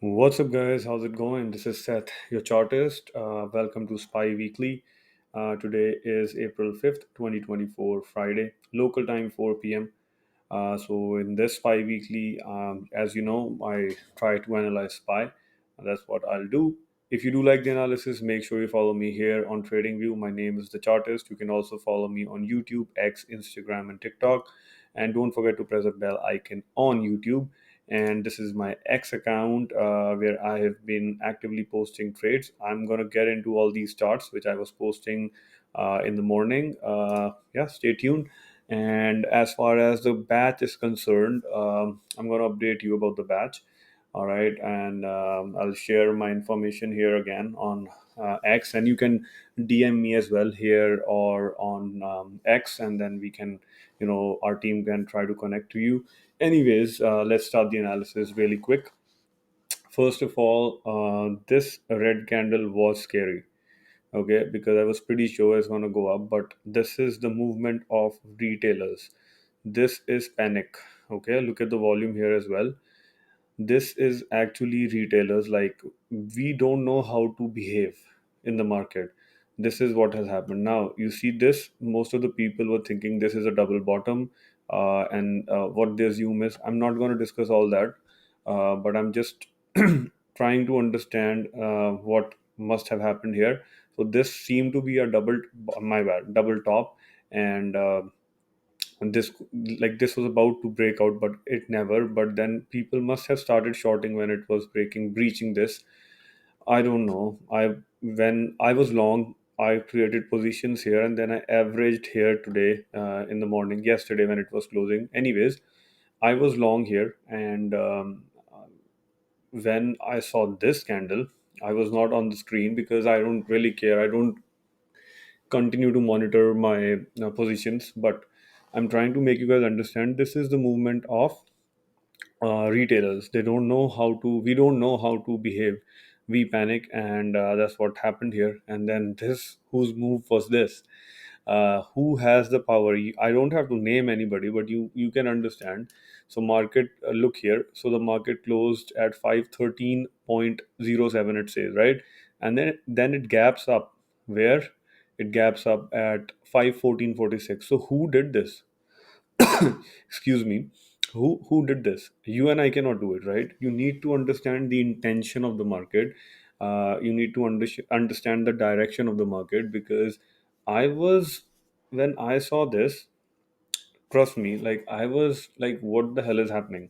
What's up, guys? How's it going? This is Seth, your chartist. Welcome to Spy Weekly. Today is April 5th, 2024, Friday, local time 4 p.m. So, in this Spy Weekly, as you know, I try to analyze Spy. That's what I'll do. If you do like the analysis, make sure you follow me here on TradingView. My name is the Chartist. You can also follow me on YouTube, X, Instagram, and TikTok. And don't forget to press the bell icon on YouTube. And this is my X account where I have been actively posting trades. I'm gonna get into all these charts which I was posting in the morning. Yeah, stay tuned. And as far as the batch is concerned, I'm gonna update you about the batch. All right, and I'll share my information here again on X, and you can DM me as well here or on X, and then we can, our team can try to connect to you. Anyways, let's start the analysis really quick. First of all, this red candle was scary, okay, because I was pretty sure it's going to go up, but this is the movement of retailers. This is panic, okay. Look at the volume here as well. This is actually retailers, like, we don't know how to behave in the market. This is what has happened. Now you see this, most of the people were thinking this is a double bottom, and what they assume is, I'm not going to discuss all that, but I'm just trying to understand what must have happened here. So this seemed to be a double, my bad, double top. And this, like, this was about to break out, but it never. But then people must have started shorting when it was breaching this. I don't know. When I was long, I created positions here, and then I averaged here today, in the morning, yesterday when it was closing. Anyways, I was long here, and when I saw this candle, I was not on the screen because I don't really care. I don't continue to monitor my positions, but I'm trying to make you guys understand this is the movement of retailers. They don't know how to, we don't know how to behave. We panic, and that's what happened here. And then this, whose move was this? Who has the power? I don't have to name anybody, but you can understand. So market, look here. So the market closed at 513.07, it says, right? And then it gaps up. Where? It gaps up at 514.46. So who did this? Excuse me. Who did this? You and I cannot do it, right? You need to understand the intention of the market. You need to understand the direction of the market, because I was, when I saw this, trust me, like, I was like, what the hell is happening?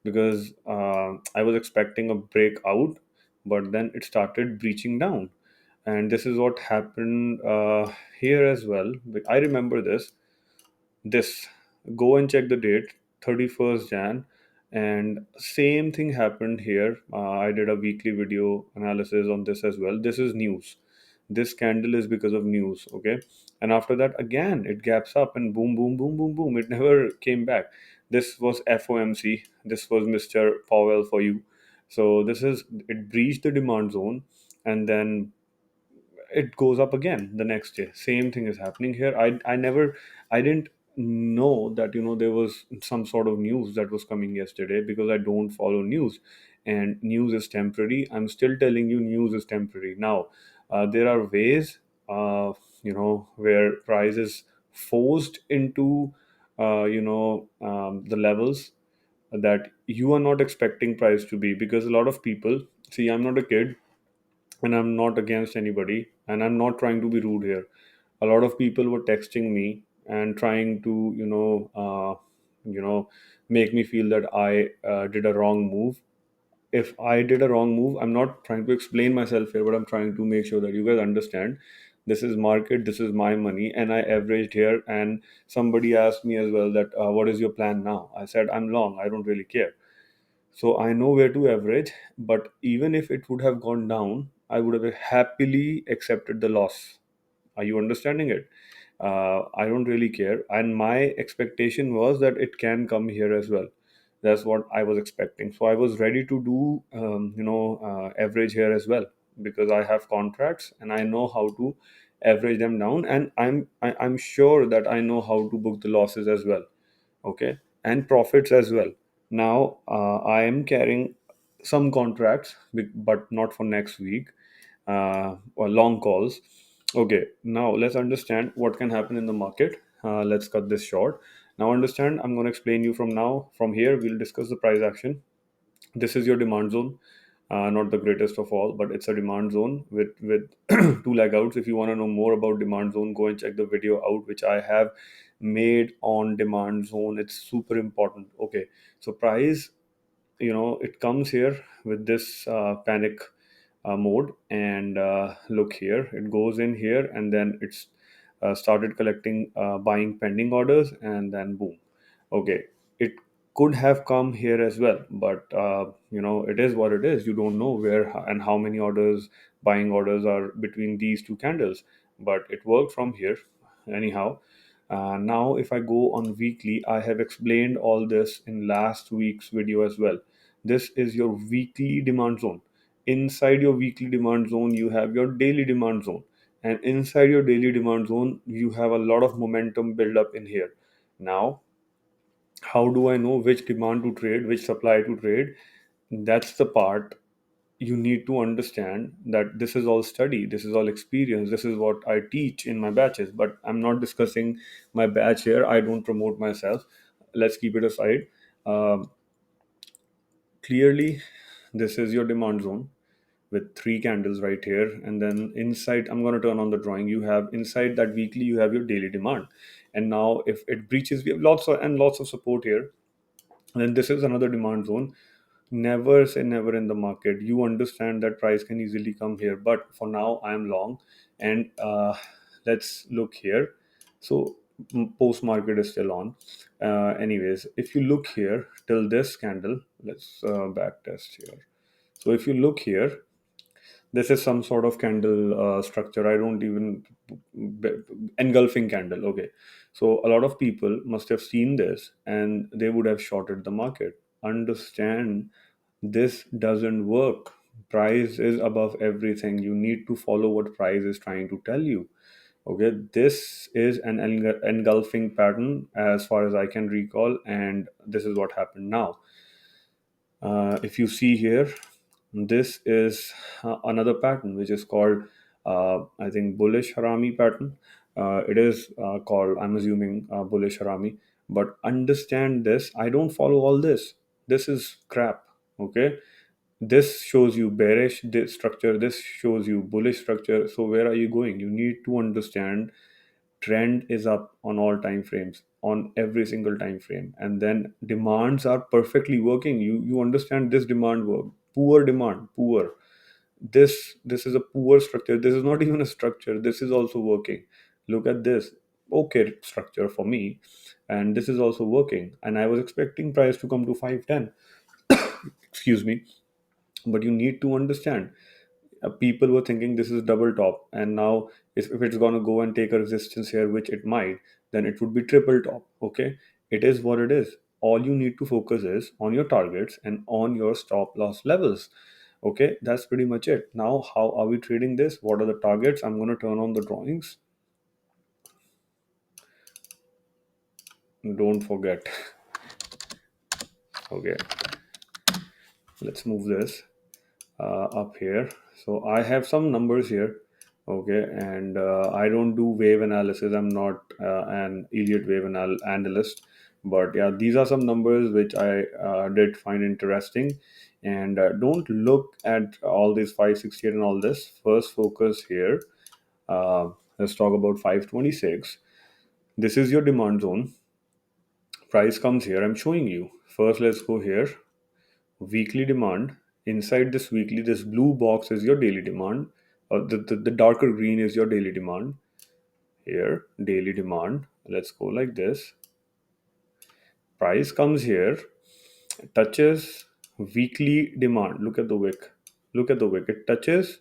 Because I was expecting a breakout, but then it started breaching down. And this is what happened here as well. I remember this, go and check the date, 31st Jan. And same thing happened here. I did a weekly video analysis on this as well. This is news. This candle is because of news, okay. And after that, again, it gaps up, and boom, boom, boom, boom, boom, it never came back. This was FOMC. This was Mr. Powell for you. So this is, it breached the demand zone, and then it goes up again the next day. Same thing is happening here. I didn't know that, there was some sort of news that was coming yesterday, because I don't follow news, and news is temporary. I'm still telling you, news is temporary. Now, there are ways, where price is forced into the levels that you are not expecting price to be. Because a lot of people, see, I'm not a kid, and I'm not against anybody, and I'm not trying to be rude here. A lot of people were texting me and trying to, make me feel that I did a wrong move. If I did a wrong move, I'm not trying to explain myself here, but I'm trying to make sure that you guys understand. This is market, this is my money, and I averaged here. And somebody asked me as well that, what is your plan now? I said, I'm long, I don't really care. So I know where to average, but even if it would have gone down, I would have happily accepted the loss. Are you understanding it? I don't really care. And my expectation was that it can come here as well. That's what I was expecting. So I was ready to do, average here as well, because I have contracts and I know how to average them down. And I'm sure that I know how to book the losses as well. Okay. And profits as well. Now, I am carrying some contracts, but not for next week, or long calls. Okay, now let's understand what can happen in the market. Let's cut this short. Now understand, I'm going to explain you from here we'll discuss the price action. This is your demand zone, not the greatest of all, but it's a demand zone with two leg outs. If you want to know more about demand zone, go and check the video out which I have made on demand zone. It's super important. Okay, so price, it comes here with this panic mode, and look here, it goes in here, and then it's started collecting buying pending orders, and then boom. Okay, it could have come here as well, but it is what it is. You don't know where and how many orders, buying orders, are between these two candles, but it worked from here anyhow. Now if I go on weekly, I have explained all this in last week's video as well. This is your weekly demand zone. Inside your weekly demand zone you have your daily demand zone, and inside your daily demand zone you have a lot of momentum build up in here. Now, how do I know which demand to trade, which supply to trade? That's the part you need to understand, that this is all study, this is all experience, this is what I teach in my batches, but I'm not discussing my batch here. I don't promote myself. Let's keep it aside. um, Clearly, this is your demand zone with three candles right here, and then inside, I'm going to turn on the drawing, you have inside that weekly you have your daily demand. And now if it breaches, we have lots of support here, and then this is another demand zone. Never say never in the market. You understand that price can easily come here, but for now I am long. And let's look here. So post market is still on. Anyways, if you look here till this candle, let's back test here. So if you look here, this is some sort of candle structure. I don't even engulfing candle. Okay, so a lot of people must have seen this and they would have shorted the market. Understand, this doesn't work. Price is above everything. You need to follow what price is trying to tell you. Okay, this is an engulfing pattern as far as I can recall, and this is what happened now. If you see here, this is another pattern which is called, I think, bullish harami pattern. It is called, I'm assuming, bullish harami. But understand this, I don't follow all this. This is crap. Okay, this shows you bearish this structure, this shows you bullish structure. So where are you going? You need to understand, trend is up on all time frames, on every single time frame, and then demands are perfectly working. You understand this demand work. Poor demand, poor. This is a poor structure. This is not even a structure, this is also working. Look at this. Okay, structure for me, and this is also working, and I was expecting price to come to 510. Excuse me. But you need to understand, people were thinking this is double top, and now if it's going to go and take a resistance here, which it might, then it would be triple top. Okay, it is what it is. All you need to focus is on your targets and on your stop loss levels. Okay, that's pretty much it. Now, how are we trading this? What are the targets? I'm going to turn on the drawings. Don't forget. Okay, let's move this up here. So I have some numbers here. Okay, and I don't do wave analysis. I'm not an Elliott wave analyst, but yeah, these are some numbers which I did find interesting. And don't look at all these 568 and all this. First, focus here. Let's talk about 526. This is your demand zone. Price comes here. I'm showing you. First, let's go here. Weekly demand. Inside this weekly, this blue box is your daily demand. The darker green is your daily demand. Here, daily demand. Let's go like this. Price comes here, touches weekly demand. Look at the wick. Look at the wick. It touches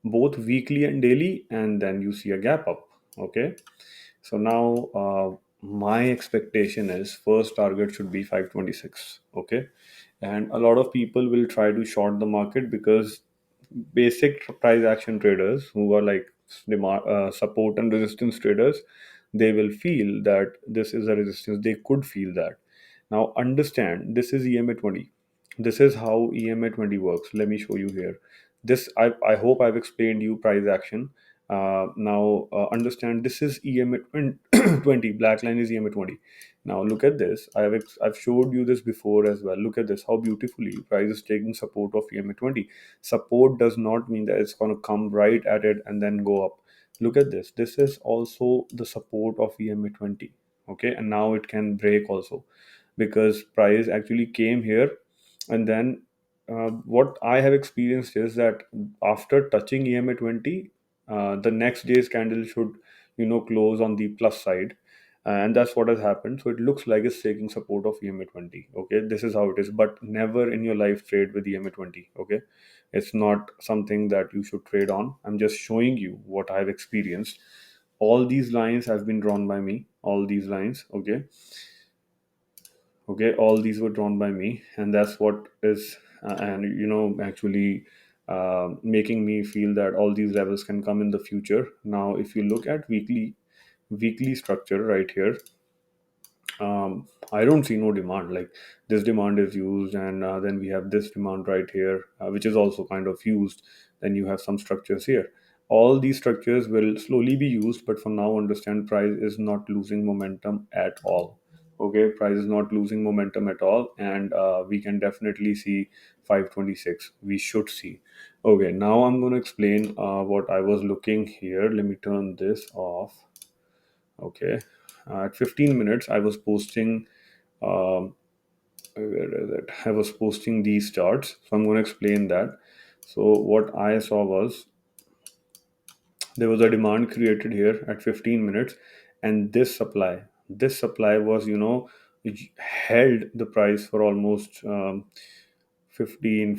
both weekly and daily, and then you see a gap up. Okay. So now my expectation is first target should be 526. Okay, and a lot of people will try to short the market because basic price action traders who are like support and resistance traders, they will feel that this is a resistance. They could feel that. Now understand, this is EMA 20. This is how EMA 20 works. Let me show you here. This I hope I've explained you price action. Now understand this is EMA 20. Black line is EMA 20. Now look at this. I've showed you this before as well. Look at this. How beautifully price is taking support of EMA 20. Support does not mean that it's going to come right at it and then go up. Look at this. This is also the support of EMA 20. Okay, and now it can break also, because price actually came here, and then what I have experienced is that after touching EMA 20, the next day's candle should close on the plus side, and that's what has happened. So it looks like it's taking support of EMA 20. Okay, this is how it is, but never in your life trade with EMA 20. Okay, it's not something that you should trade on. I'm just showing you what I've experienced. All these lines have been drawn by me, all these lines. Okay, all these were drawn by me, and that's what is and actually making me feel that all these levels can come in the future. Now if you look at weekly structure right here, I don't see no demand. Like, this demand is used, and then we have this demand right here, which is also kind of used. Then you have some structures here. All these structures will slowly be used, but for now, understand price is not losing momentum at all. Okay, price is not losing momentum at all, and we can definitely see 526. We should see. Okay, now I'm going to explain what I was looking here. Let me turn this off. Okay, at 15 minutes, I was posting. Um, where is it? I was posting these charts, so I'm going to explain that. So what I saw was there was a demand created here at 15 minutes, and this supply was it held the price for almost 15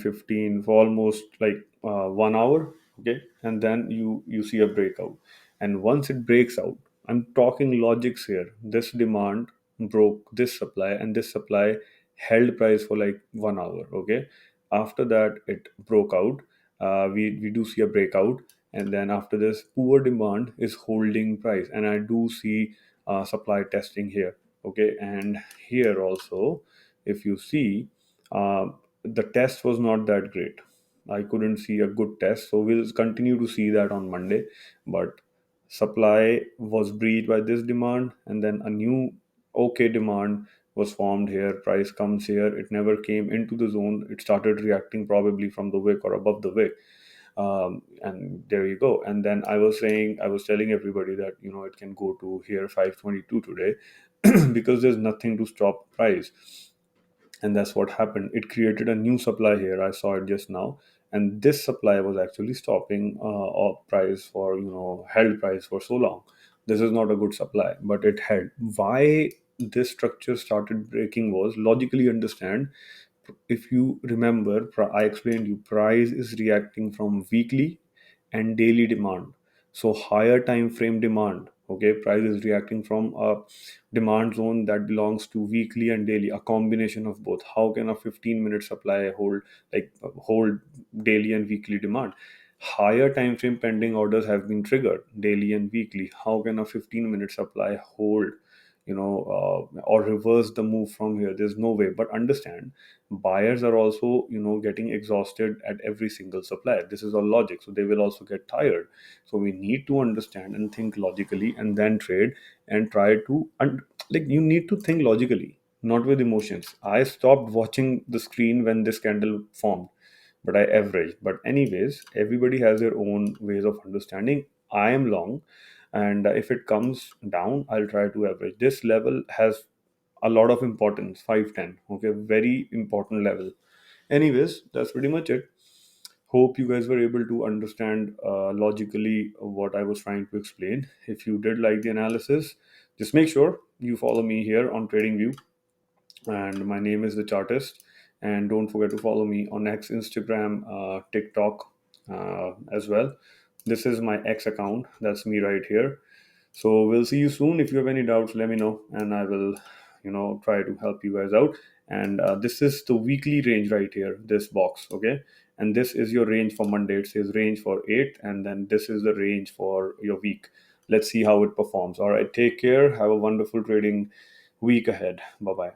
for almost like 1 hour. Okay, and then you see a breakout, and once it breaks out, I'm talking logics here. This demand broke this supply, and this supply held price for like 1 hour. Okay, after that it broke out. We do see a breakout, and then after this, poor demand is holding price, and I do see supply testing here. Okay, and here also, if you see, uh, the test was not that great. I couldn't see a good test, so we'll continue to see that on Monday. But supply was breached by this demand, and then a new okay demand was formed here. Price comes here. It never came into the zone. It started reacting probably from the wick or above the wick, and there you go. And then I was telling everybody that it can go to here 522 today, because there's nothing to stop price. And that's what happened. It created a new supply here. I saw it just now, and this supply was actually stopping price for held price for so long. This is not a good supply, but it held. Why this structure started breaking was, logically understand, if you remember, I explained you price is reacting from weekly and daily demand. So higher time frame demand, okay, price is reacting from a demand zone that belongs to weekly and daily, a combination of both. How can a 15-minute supply hold daily and weekly demand? Higher time frame pending orders have been triggered daily and weekly. How can a 15-minute supply hold, or reverse the move from here? There's no way. But understand, buyers are also getting exhausted at every single supply. This is all logic, so they will also get tired. So we need to understand and think logically, and then trade, and try to like, you need to think logically, not with emotions. I stopped watching the screen when this candle formed, but I averaged. But anyways, everybody has their own ways of understanding. I am long, and if it comes down, I'll try to average. This level has a lot of importance, 510. Okay, very important level. Anyways, that's pretty much it. Hope you guys were able to understand logically what I was trying to explain. If you did like the analysis, just make sure you follow me here on TradingView, and my name is the Chartist. And don't forget to follow me on X, Instagram, TikTok as well. This is my X account. That's me right here. So we'll see you soon. If you have any doubts, let me know, and I will, try to help you guys out. And this is the weekly range right here, this box, okay? And this is your range for Monday. It says range for 8, and then this is the range for your week. Let's see how it performs. All right, take care. Have a wonderful trading week ahead. Bye bye.